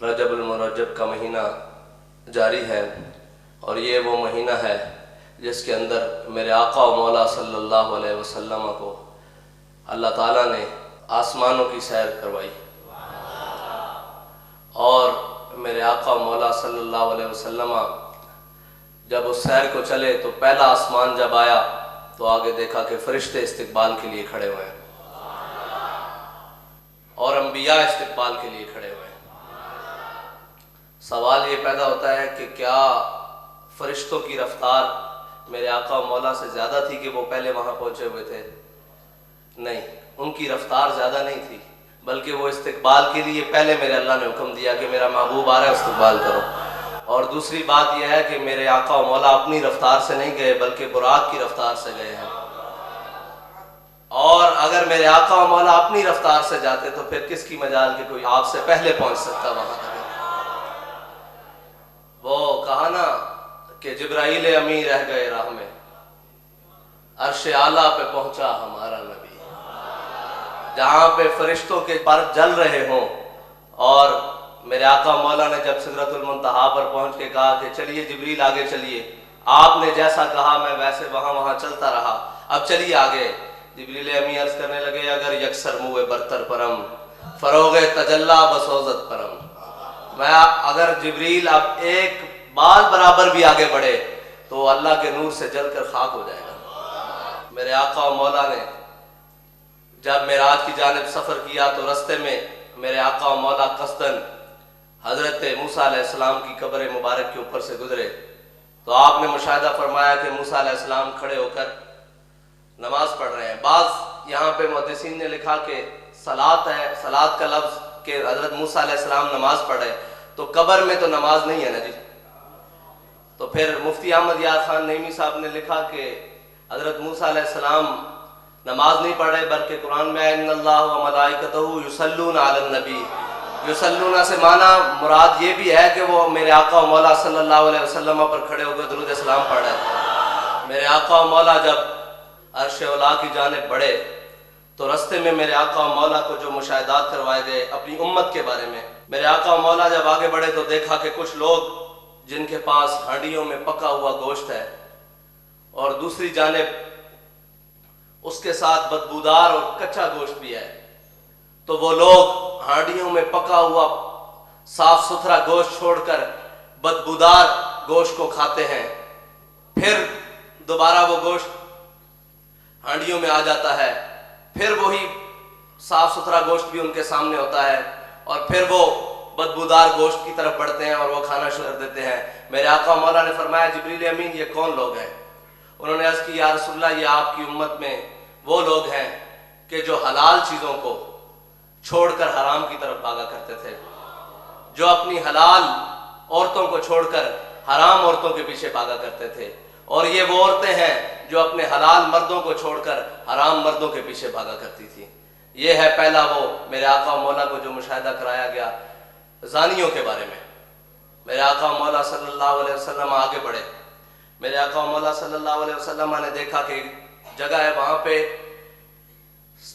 رجب المرجب کا مہینہ جاری ہے اور یہ وہ مہینہ ہے جس کے اندر میرے آقا و مولا صلی اللہ علیہ وسلم کو اللہ تعالیٰ نے آسمانوں کی سیر کروائی، اور میرے آقا و مولا صلی اللہ علیہ وسلم جب اس سیر کو چلے تو پہلا آسمان جب آیا تو آگے دیکھا کہ فرشتے استقبال کے لیے کھڑے ہوئے ہیں اور انبیاء استقبال کے لیے کھڑے ہوئے ہیں۔ سوال یہ پیدا ہوتا ہے کہ کیا فرشتوں کی رفتار میرے آقا و مولا سے زیادہ تھی کہ وہ پہلے وہاں پہنچے ہوئے تھے؟ نہیں، ان کی رفتار زیادہ نہیں تھی، بلکہ وہ استقبال کے لیے پہلے میرے اللہ نے حکم دیا کہ میرا محبوب آ رہا ہے، استقبال کرو۔ اور دوسری بات یہ ہے کہ میرے آقا و مولا اپنی رفتار سے نہیں گئے بلکہ براق کی رفتار سے گئے ہیں، اور اگر میرے آقا و مولا اپنی رفتار سے جاتے تو پھر کس کی مجال کہ کوئی آپ سے پہلے پہنچ سکتا وہاں تک۔ وہ کہا نا کہ جبرائیل امی رہ گئے راہ میں، عرش اعلیٰ پہ پہنچا ہمارا نبی۔ جہاں پہ فرشتوں کے پر جل رہے ہوں، اور میرے آقا مولا نے جب سدرۃ المنتہا پر پہنچ کے کہا کہ چلیے جبریل آگے چلیے، آپ نے جیسا کہا میں ویسے وہاں چلتا رہا، اب چلیے آگے۔ جبریل امی عرض کرنے لگے اگر یکسر منہ برتر پرم، فروغ تجلا بسوزت پرم۔ میں اگر جبریل اب ایک بال برابر بھی آگے بڑھے تو اللہ کے نور سے جل کر خاک ہو جائے گا۔ میرے آقا و مولا نے جب معراج کی جانب سفر کیا تو رستے میں میرے آقا و مولا قصداً حضرت موسیٰ علیہ السلام کی قبر مبارک کے اوپر سے گزرے تو آپ نے مشاہدہ فرمایا کہ موسیٰ علیہ السلام کھڑے ہو کر نماز پڑھ رہے ہیں۔ بعض یہاں پہ محدثین نے لکھا کہ صلاۃ ہے، صلاۃ کا لفظ کہ حضرت موسیٰ علیہ السلام نماز پڑھ رہے، تو قبر میں تو نماز نہیں ہے نا جی۔ تو پھر مفتی احمد یار خان نعیمی صاحب نے لکھا کہ حضرت موسیٰ علیہ السلام نماز نہیں پڑھ رہے بلکہ قرآن میں ان اللہ و ملائکتہ یصلون علی النبی، یصلون سے معنی مراد یہ بھی ہے کہ وہ میرے آقا و مولا صلی اللہ علیہ وسلم پر کھڑے ہو کر درود السلام پڑھ رہے تھے۔ میرے آقا و مولا جب عرش اولا کی جانب بڑھے تو رستے میں میرے آقا و مولا کو جو مشاہدات کروائے گئے اپنی امت کے بارے میں، میرے آقا و مولا جب آگے بڑھے تو دیکھا کہ کچھ لوگ جن کے پاس ہانڈیوں میں پکا ہوا گوشت ہے اور دوسری جانب اس کے ساتھ بدبودار اور کچا گوشت بھی ہے، تو وہ لوگ ہانڈیوں میں پکا ہوا صاف ستھرا گوشت چھوڑ کر بدبودار گوشت کو کھاتے ہیں، پھر دوبارہ وہ گوشت ہانڈیوں میں آ جاتا ہے، پھر وہی صاف ستھرا گوشت بھی ان کے سامنے ہوتا ہے، اور پھر وہ بدبودار گوشت کی طرف بڑھتے ہیں اور وہ کھانا شروع کر دیتے ہیں۔ میرے آقا مولا نے فرمایا جبریل امین یہ کون لوگ ہیں؟ انہوں نے عرض کی یا رسول اللہ یہ آپ کی امت میں وہ لوگ ہیں کہ جو حلال چیزوں کو چھوڑ کر حرام کی طرف بھاگا کرتے تھے، جو اپنی حلال عورتوں کو چھوڑ کر حرام عورتوں کے پیچھے بھاگا کرتے تھے، اور یہ وہ عورتیں ہیں جو اپنے حلال مردوں کو چھوڑ کر حرام مردوں کے پیچھے بھاگا کرتی تھی۔ یہ ہے پہلا وہ میرے آقا و مولا کو جو مشاہدہ کرایا گیا زانیوں کے بارے میں۔ میرے آقا و مولا صلی اللہ علیہ وسلم آگے بڑھے، میرے آقا و مولا صلی اللہ علیہ وسلم نے دیکھا کہ جگہ ہے وہاں پہ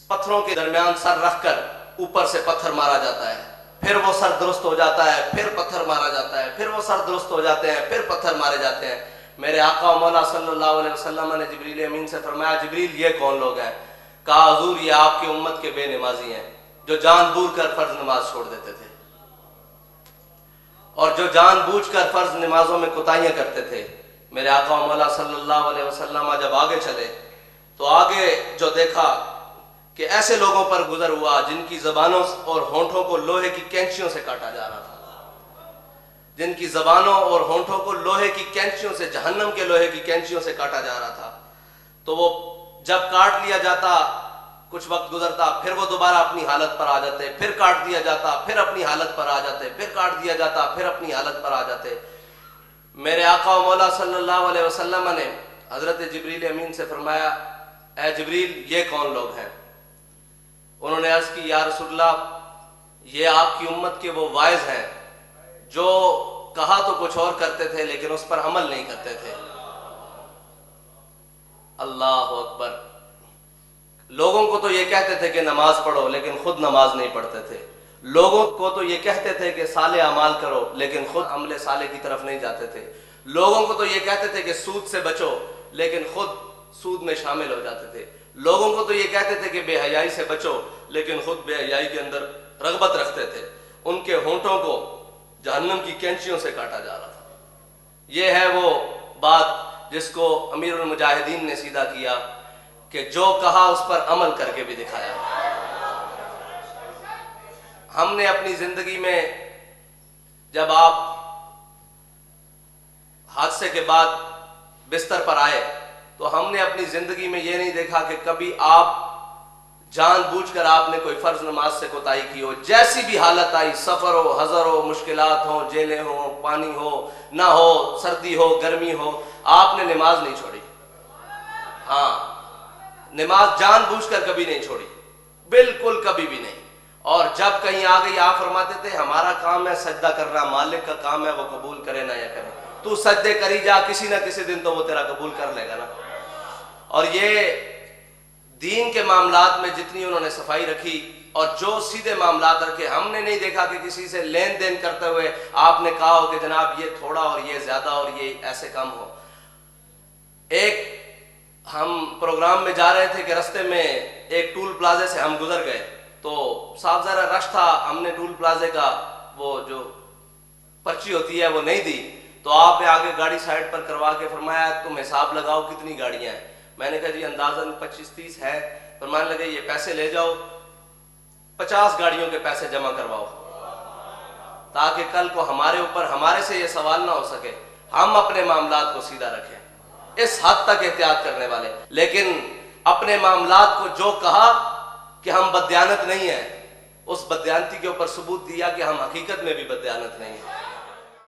پتھروں کے درمیان سر رکھ کر اوپر سے پتھر مارا جاتا ہے، پھر وہ سر درست ہو جاتا ہے، پھر پتھر مارا جاتا ہے، پھر وہ سر درست ہو جاتے ہیں، پھر پتھر مارے جاتے ہیں۔ میرے آقا و مولا صلی اللہ علیہ وسلم نے جبریل امین سے فرمایا جبریل یہ کون لوگ ہیں؟ کہا حضور یہ آپ کی امت کے بے نمازی ہیں جو جان بوجھ کر فرض نماز چھوڑ دیتے تھے، اور جو جان بوجھ کر فرض نمازوں میں کوتاہیاں کرتے تھے۔ میرے آقا و مولا صلی اللہ علیہ وسلم جب آگے چلے تو آگے جو دیکھا کہ ایسے لوگوں پر گزر ہوا جن کی زبانوں اور ہونٹوں کو لوہے کی کینچیوں سے کاٹا جا رہا تھا، جن کی زبانوں اور ہونٹوں کو لوہے کی کینچیوں سے، جہنم کے لوہے کی کینچیوں سے کاٹا جا رہا تھا۔ تو وہ جب کاٹ لیا جاتا کچھ وقت گزرتا پھر وہ دوبارہ اپنی حالت پر آ جاتے، پھر کاٹ دیا جاتا پھر اپنی حالت پر آ جاتے، پھر کاٹ دیا جاتا پھر اپنی حالت پر آ جاتے۔ میرے آقا و مولا صلی اللہ علیہ وسلم نے حضرت جبریل امین سے فرمایا اے جبریل یہ کون لوگ ہیں؟ انہوں نے عرض کی یا رسول اللہ یہ آپ کی امت کے وہ وائز ہیں جو کہا تو کچھ اور کرتے تھے لیکن اس پر عمل نہیں کرتے تھے۔ اللہ اکبر۔ لوگوں کو تو یہ کہتے تھے کہ نماز پڑھو لیکن خود نماز نہیں پڑھتے تھے، لوگوں کو تو یہ کہتے تھے کہ صالح اعمال کرو لیکن خود عمل صالح کی طرف نہیں جاتے تھے. لوگوں کو تو یہ کہتے تھے کہ سود سے بچو لیکن خود سود میں شامل ہو جاتے تھے. لوگوں کو تو یہ کہتے تھے کہ بے حیائی سے بچو لیکن خود بے حیائی کے اندر رغبت رکھتے تھے. ان کے ہونٹوں کو جہنم کی کینچیوں سے کاٹا جا رہا تھا. یہ ہے وہ بات جس کو امیر المجاہدین نے سیدھا کیا کہ جو کہا اس پر عمل کر کے بھی دکھایا. ہم نے اپنی زندگی میں جب آپ حادثے کے بعد بستر پر آئے تو ہم نے اپنی زندگی میں یہ نہیں دیکھا کہ کبھی آپ جان بوجھ کر آپ نے کوئی فرض نماز سے کوتاہی کی ہو. جیسی بھی حالت آئی، سفر ہو، حضر ہو، مشکلات ہوں، جیلیں ہوں، پانی ہو نہ ہو، سردی ہو، گرمی ہو، آپ نے نماز نہیں چھوڑی. ہاں، نماز جان بوجھ کر کبھی نہیں چھوڑی، بالکل کبھی بھی نہیں. اور جب کہیں آ گئی آپ فرماتے تھے ہمارا کام ہے سجدہ کرنا، مالک کا کام ہے وہ قبول کرے نہ یا کرے. تو سجدے کری جا، کسی نہ کسی دن تو وہ تیرا قبول کر لے گا نا. اور یہ دین کے معاملات میں جتنی انہوں نے صفائی رکھی اور جو سیدھے معاملات رکھے، ہم نے نہیں دیکھا کہ کسی سے لین دین کرتے ہوئے آپ نے کہا ہو کہ جناب یہ تھوڑا اور یہ زیادہ اور یہ ایسے کم ہو. ایک ہم پروگرام میں جا رہے تھے کہ رستے میں ایک ٹول پلازے سے ہم گزر گئے تو صاحب ذرا رش تھا، ہم نے ٹول پلازے کا وہ جو پرچی ہوتی ہے وہ نہیں دی تو آپ نے آگے گاڑی سائڈ پر کروا کے فرمایا تم حساب لگاؤ کتنی گاڑیاں ہیں. میں نے کہا جی اندازاً 25-30 ہے. فرمانے لگے یہ پیسے لے جاؤ 50 گاڑیوں کے پیسے جمع کرواؤ تاکہ کل کو ہمارے اوپر ہمارے سے یہ سوال نہ ہو سکے. ہم اپنے معاملات کو سیدھا رکھیں، اس حد تک احتیاط کرنے والے. لیکن اپنے معاملات کو جو کہا کہ ہم بددیانت نہیں ہیں، اس بددیانتی کے اوپر ثبوت دیا کہ ہم حقیقت میں بھی بددیانت نہیں ہیں.